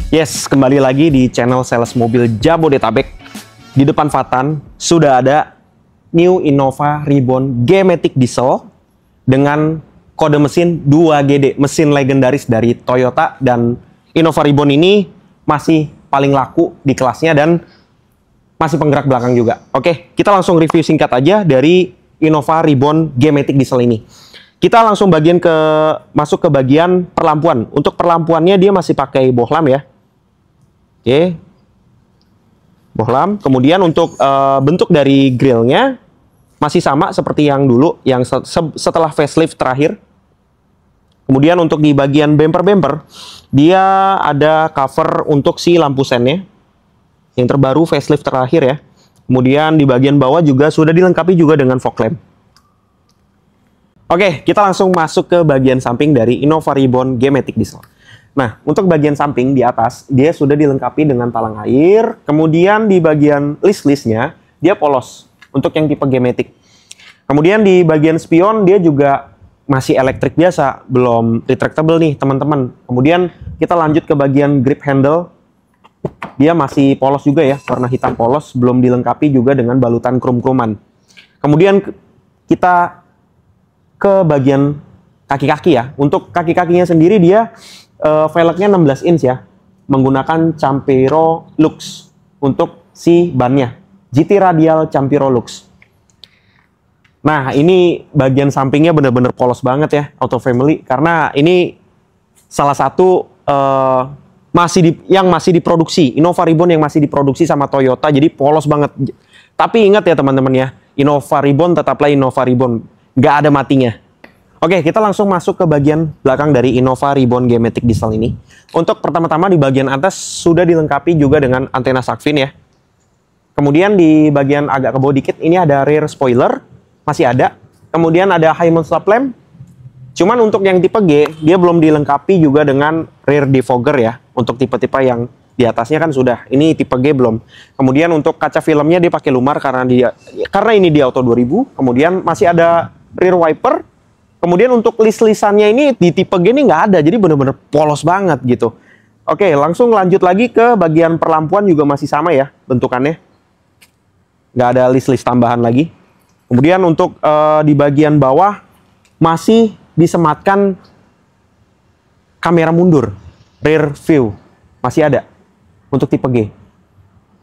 Yes, kembali lagi di channel Sales Mobil Jabodetabek. Di depan Fatan sudah ada New Innova Reborn G-Matic Diesel dengan kode mesin 2GD, mesin legendaris dari Toyota, dan Innova Reborn ini masih paling laku di kelasnya dan masih penggerak belakang juga. Oke, kita langsung review singkat aja dari Innova Reborn G-Matic Diesel ini. Kita langsung masuk ke bagian perlampuan. Untuk perlampuannya dia masih pakai bohlam ya. Oke, bohlam. Kemudian untuk bentuk dari grillnya masih sama seperti yang dulu, yang setelah facelift terakhir. Kemudian untuk di bagian bumper-bumper, dia ada cover untuk si lampu sennya, yang terbaru facelift terakhir ya. Kemudian di bagian bawah juga sudah dilengkapi juga dengan fog lamp. Oke, kita langsung masuk ke bagian samping dari Innova Reborn G-Matic Diesel. Nah, untuk bagian samping di atas, dia sudah dilengkapi dengan talang air. Kemudian di bagian list-listnya, dia polos untuk yang tipe G-Matic. Kemudian di bagian spion, dia juga masih elektrik biasa, belum retractable nih teman-teman. Kemudian kita lanjut ke bagian grip handle. Dia masih polos juga ya, warna hitam polos, belum dilengkapi juga dengan balutan krum-kruman. Kemudian kita ke bagian kaki-kaki ya. Untuk kaki-kakinya sendiri dia velgnya 16 inch ya, menggunakan Campero Lux untuk si bannya, GT Radial Campero Lux. Nah, ini bagian sampingnya bener-bener polos banget ya, auto family, karena ini salah satu yang masih diproduksi, Innova Reborn yang masih diproduksi sama Toyota, jadi polos banget. Tapi ingat ya teman-teman ya, Innova Reborn tetaplah Innova Reborn, nggak ada matinya. Oke, kita langsung masuk ke bagian belakang dari Innova Reborn G-Matic Diesel ini. Untuk pertama-tama di bagian atas sudah dilengkapi juga dengan antena shark fin ya. Kemudian di bagian agak ke bawah dikit ini ada rear spoiler, masih ada. Kemudian ada high mount stop lamp. Cuman untuk yang tipe G, dia belum dilengkapi juga dengan rear defogger ya. Untuk tipe-tipe yang di atasnya kan sudah. Ini tipe G belum. Kemudian untuk kaca filmnya dia pakai lumar karena ini dia auto 2000. Kemudian masih ada rear wiper. Kemudian untuk list-listannya ini di tipe G ini nggak ada, jadi bener-bener polos banget gitu. Oke, langsung lanjut lagi ke bagian perlampuan, juga masih sama ya bentukannya. Nggak ada list-list tambahan lagi. Kemudian untuk di bagian bawah masih disematkan kamera mundur, rear view, masih ada untuk tipe G.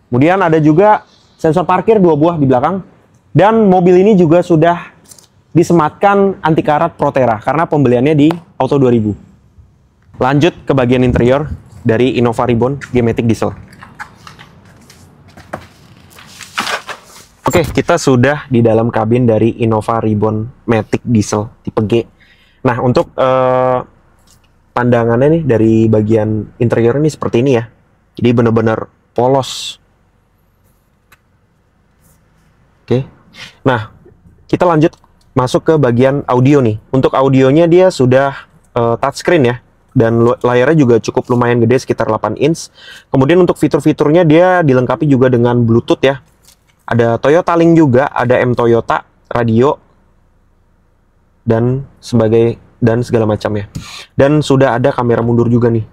Kemudian ada juga sensor parkir 2 buah di belakang. Dan mobil ini juga sudah disematkan anti karat Protera karena pembeliannya di Auto 2000. Lanjut ke bagian interior dari Innova Reborn G-Matic Diesel. Oke, kita sudah di dalam kabin dari Innova Reborn Matic Diesel tipe G. Nah, untuk pandangannya nih dari bagian interior ini seperti ini ya. Jadi benar-benar polos. Oke. Nah, kita lanjut masuk ke bagian audio nih. Untuk audionya dia sudah touchscreen ya, dan layarnya juga cukup lumayan gede, sekitar 8 inch. Kemudian untuk fitur-fiturnya dia dilengkapi juga dengan Bluetooth ya. Ada Toyota Link juga, ada M Toyota, radio, dan segala macam ya. Dan sudah ada kamera mundur juga nih.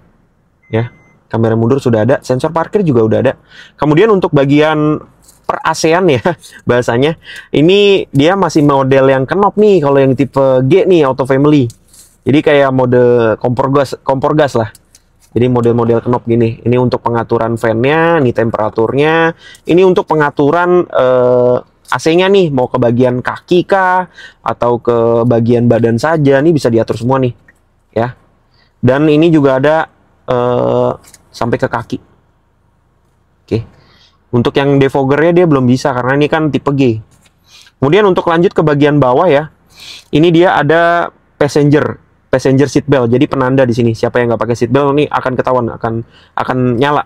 Ya, kamera mundur sudah ada, sensor parkir juga udah ada. Kemudian untuk bagian per ASEAN ya bahasanya, ini dia masih model yang knob nih kalau yang tipe G nih auto family. Jadi kayak mode kompor gas lah. Jadi model-model knob gini. Ini untuk pengaturan fan-nya, ini temperaturnya. Ini untuk pengaturan AC-nya nih, mau ke bagian kaki kah atau ke bagian badan saja, nih bisa diatur semua nih ya. Dan ini juga ada sampai ke kaki. Oke. Untuk yang defoggernya dia belum bisa karena ini kan tipe G. Kemudian untuk lanjut ke bagian bawah ya, ini dia ada passenger seat belt. Jadi penanda di sini siapa yang nggak pakai seat belt ini akan ketahuan, akan nyala.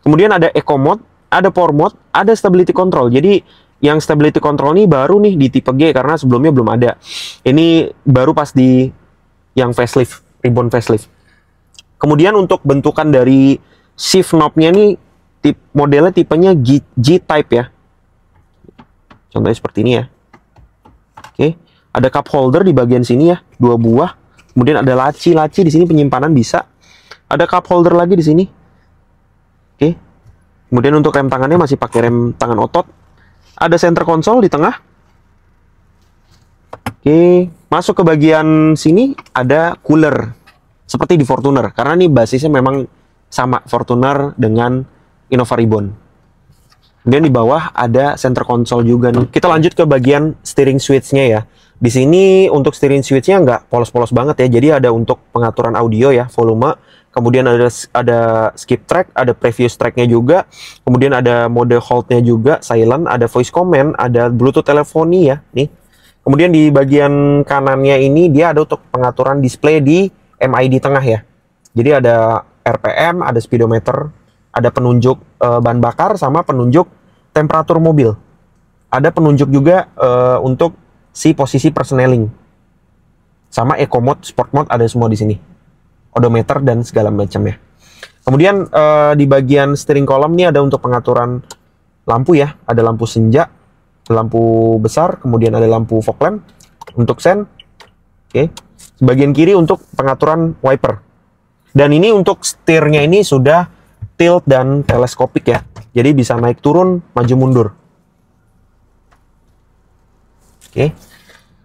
Kemudian ada eco mode, ada power mode, ada stability control. Jadi yang stability control ini baru nih di tipe G karena sebelumnya belum ada. Ini baru pas di yang facelift, Reborn facelift. Kemudian untuk bentukan dari shift knob-nya nih, modelnya tipenya G-type ya. Contohnya seperti ini ya. Oke, ada cup holder di bagian sini ya, 2 buah. Kemudian ada laci di sini penyimpanan bisa. Ada cup holder lagi di sini. Oke. Kemudian untuk rem tangannya masih pakai rem tangan otot. Ada center console di tengah. Oke, masuk ke bagian sini ada cooler. Seperti di Fortuner, karena ini basisnya memang sama Fortuner dengan Innova Reborn. Kemudian di bawah ada center console juga nih. Kita lanjut ke bagian steering switch-nya ya. Di sini untuk steering switch-nya nggak polos-polos banget ya. Jadi ada untuk pengaturan audio ya, volume. Kemudian ada skip track, ada previous track-nya juga. Kemudian ada mode hold-nya juga, silent, ada voice command, ada Bluetooth teleponi ya. Nih. Kemudian di bagian kanannya ini dia ada untuk pengaturan display di MID tengah ya. Jadi ada RPM, ada speedometer, ada penunjuk bahan bakar sama penunjuk temperatur mobil. Ada penunjuk juga untuk si posisi persneling. Sama eco mode, sport mode ada semua di sini. Odometer dan segala macam ya. Kemudian di bagian steering column ini ada untuk pengaturan lampu ya. Ada lampu senja, lampu besar, kemudian ada lampu fog lamp untuk sen. Oke. Bagian kiri untuk pengaturan wiper. Dan ini untuk setirnya ini sudah tilt dan teleskopik ya. Jadi bisa naik turun, maju mundur. Oke.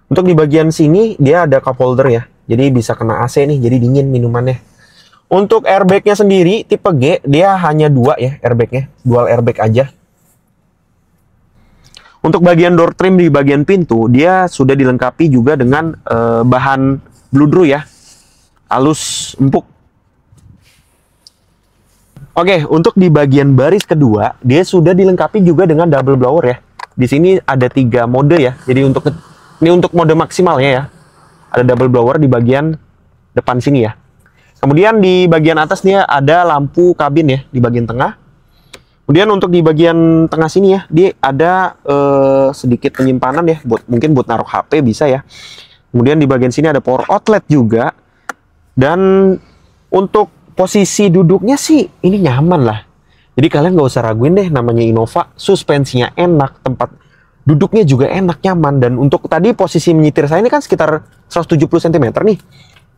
Untuk di bagian sini dia ada cup holder ya. Jadi bisa kena AC nih, jadi dingin minumannya. Untuk airbagnya sendiri tipe G dia hanya 2 ya airbagnya, dual airbag aja. Untuk bagian door trim di bagian pintu dia sudah dilengkapi juga dengan bahan bludru ya, halus empuk. Oke, untuk di bagian baris kedua dia sudah dilengkapi juga dengan double blower ya. Di sini ada 3 mode ya. Jadi ini untuk mode maksimalnya ya. Ada double blower di bagian depan sini ya. Kemudian di bagian atas dia ada lampu kabin ya di bagian tengah. Kemudian untuk di bagian tengah sini ya, dia ada sedikit penyimpanan ya, mungkin buat naruh HP bisa ya. Kemudian di bagian sini ada power outlet juga. Dan untuk posisi duduknya sih ini nyaman lah. Jadi kalian nggak usah raguin deh, namanya Innova, suspensinya enak, tempat duduknya juga enak, nyaman. Dan untuk tadi posisi menyetir saya ini kan sekitar 170 cm nih.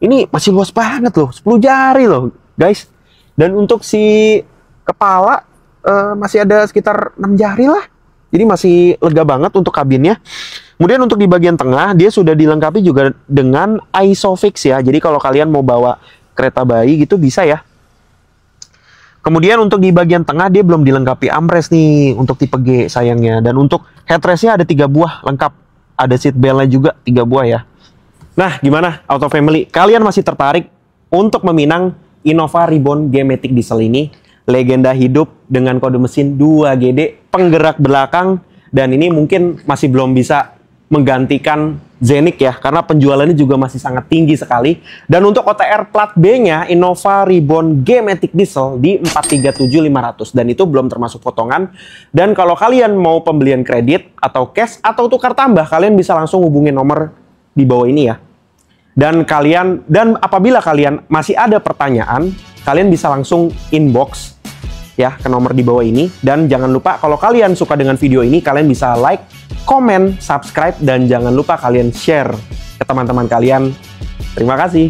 Ini masih luas banget loh, 10 jari loh guys. Dan untuk si kepala masih ada sekitar 6 jari lah. Jadi masih lega banget untuk kabinnya. Kemudian untuk di bagian tengah dia sudah dilengkapi juga dengan ISOFIX ya. Jadi kalau kalian mau bawa kereta bayi gitu bisa ya. Kemudian untuk di bagian tengah dia belum dilengkapi armrest nih untuk tipe G sayangnya. Dan untuk headrestnya ada 3 buah lengkap. Ada seat beltnya juga 3 buah ya. Nah gimana Auto Family? Kalian masih tertarik untuk meminang Innova Reborn G-Matic Diesel ini? Legenda hidup dengan kode mesin 2GD, penggerak belakang, dan ini mungkin masih belum bisa menggantikan Zenik ya, karena penjualannya juga masih sangat tinggi sekali. Dan untuk OTR plat B-nya Innova Reborn G-Matic Diesel di 437.500 dan itu belum termasuk potongan. Dan kalau kalian mau pembelian kredit atau cash atau tukar tambah, kalian bisa langsung hubungin nomor di bawah ini ya. Dan apabila kalian masih ada pertanyaan, kalian bisa langsung inbox ya ke nomor di bawah ini. Dan jangan lupa kalau kalian suka dengan video ini, kalian bisa like, komen, subscribe, dan jangan lupa kalian share ke teman-teman kalian. Terima kasih.